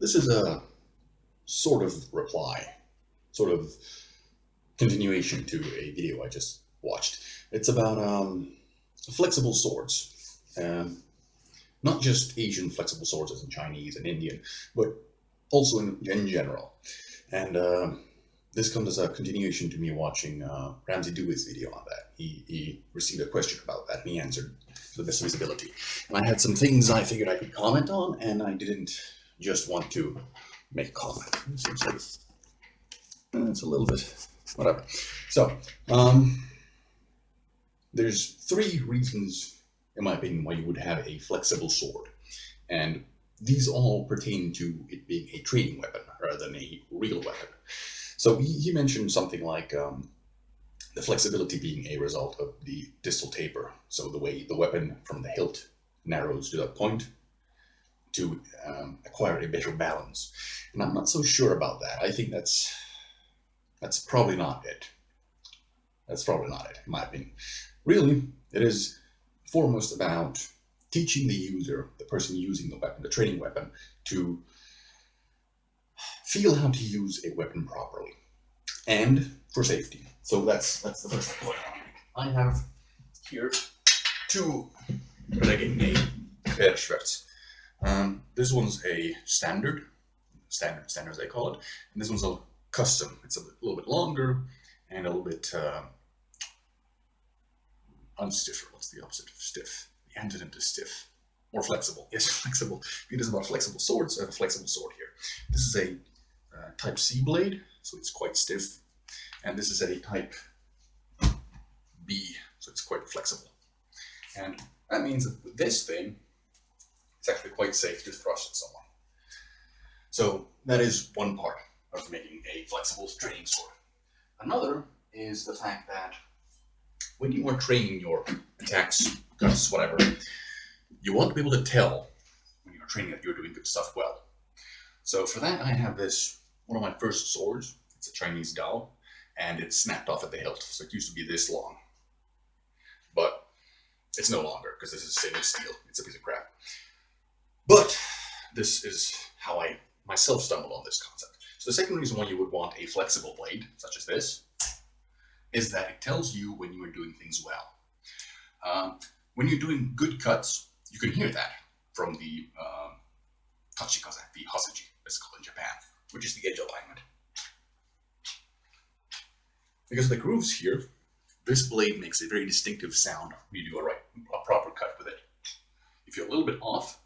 This is a sort of reply, sort of continuation to a video I just watched. It's about flexible swords. Not just Asian flexible swords as in Chinese and Indian, but also in general. And this comes as a continuation to me watching Ramsay Dewey's video on that. He received a question about that and he answered to the best of his ability. And I had some things I figured I could comment on, and I didn't just want to make a comment. It seems like it's a little bit whatever. So there's three reasons, in my opinion, why you would have a flexible sword, and these all pertain to it being a training weapon rather than a real weapon. So he mentioned something like the flexibility being a result of the distal taper, so the way the weapon from the hilt narrows to that point to acquire a better balance. And I'm not so sure about that. I think that's probably not it. That's probably not it, in my opinion. Really, it is foremost about teaching the user, the person using the weapon, the training weapon, to feel how to use a weapon properly and for safety. So that's the first point I have here two Regenay Querschwert. This one's a standard as they call it, and this one's a custom. It's a little bit longer and a little bit unstiffer. What's the opposite of stiff? The antonym to stiff. More flexible. Yes, flexible. If it is about flexible swords, I have a flexible sword here. This is a type C blade, so it's quite stiff. And this is a type B, so it's quite flexible. And that means that with this thing, it's actually quite safe to thrust at someone. So that is one part of making a flexible training sword. Another is the fact that when you are training your attacks, cuts, whatever, you want to be able to tell when you're training that you're doing good stuff well. So for that, I have this, one of my first swords. It's a Chinese Dao, and it's snapped off at the hilt. So it used to be this long, but it's no longer because this is stainless steel. It's a piece of crap. But this is how I myself stumbled on this concept. So the second reason why you would want a flexible blade, such as this, is that it tells you when you are doing things well. When you're doing good cuts, you can hear that from the tachikaze, the hosaji, it's called in Japan, which is the edge alignment. Because of the grooves here, this blade makes a very distinctive sound when you do a proper cut with it. If you're a little bit off,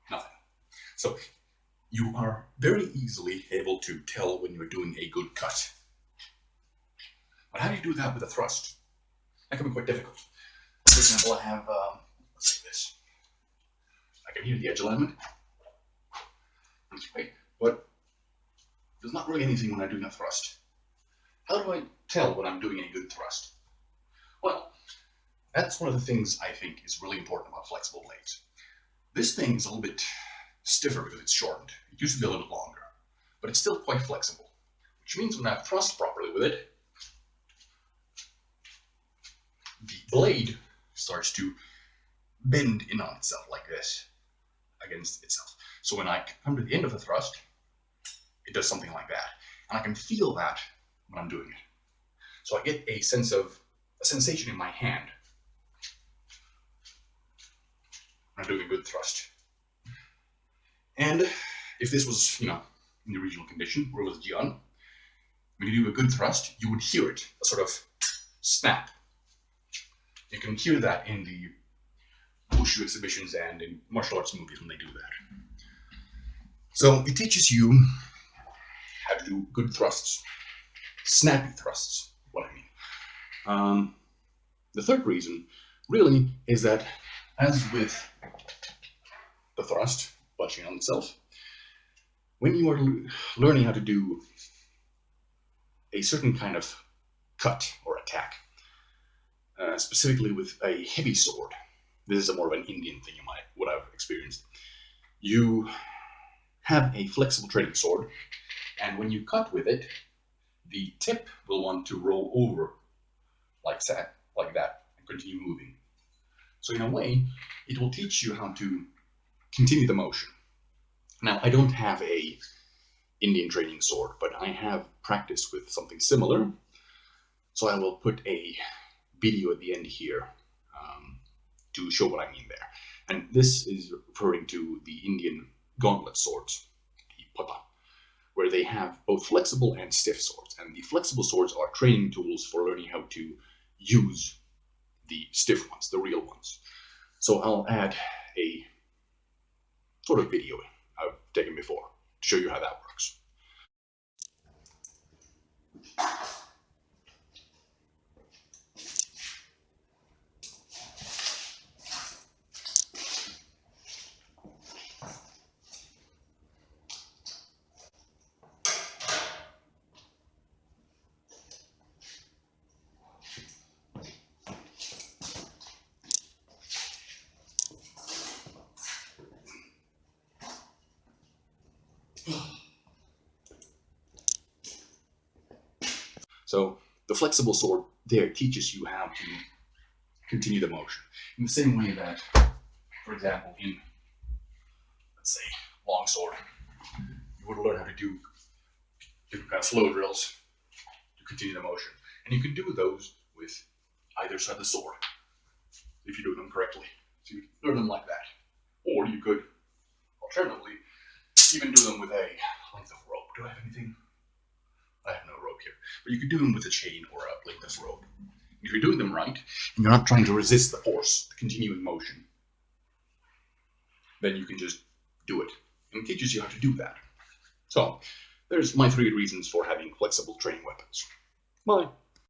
nothing. So you are very easily able to tell when you're doing a good cut. But how do you do that with a thrust? That can be quite difficult. For example, I have, let's see this. I can hear the edge alignment. That's great, but there's not really anything when I'm doing a thrust. How do I tell when I'm doing a good thrust? Well, that's one of the things I think is really important about flexible blades. This thing is a little bit stiffer because it's shortened. It used to be a little bit longer, but it's still quite flexible, which means when I thrust properly with it, the blade starts to bend in on itself like this against itself. So when I come to the end of the thrust, it does something like that. And I can feel that when I'm doing it. So I get a sensation in my hand when I'm doing a good thrust. And if this was, in the regional condition, where it was Jian, when you do a good thrust, you would hear it, a sort of snap. You can hear that in the wushu exhibitions and in martial arts movies when they do that. So it teaches you how to do good thrusts, snappy thrusts, what I mean. The third reason really is that, as with the thrust, punching on itself, when you are learning how to do a certain kind of cut or attack, specifically with a heavy sword, this is a more of an Indian thing what I've experienced. You have a flexible training sword, and when you cut with it, the tip will want to roll over like that, and continue moving. So in a way, it will teach you how to continue the motion. Now, I don't have a Indian training sword, but I have practiced with something similar. So I will put a video at the end here to show what I mean there. And this is referring to the Indian gauntlet swords, the pata, where they have both flexible and stiff swords. And the flexible swords are training tools for learning how to use the stiff ones, the real ones. So I'll add a sort of video I've taken before to show you how that works. So the flexible sword there teaches you how to continue the motion in the same way that, for example, in, let's say, longsword, you would learn how to do different kind of flow drills to continue the motion. And you can do those with either side of the sword if you do them correctly. So you learn them like that. Or you could, alternatively, even do them with a length of rope. Do I have anything? I have no rope here. But you could do them with a chain or a length of rope. If you're doing them right, and you're not trying to resist the force, the continuing motion, then you can just do it. And it teaches you how to do that. So, there's my 3 reasons for having flexible training weapons. Bye.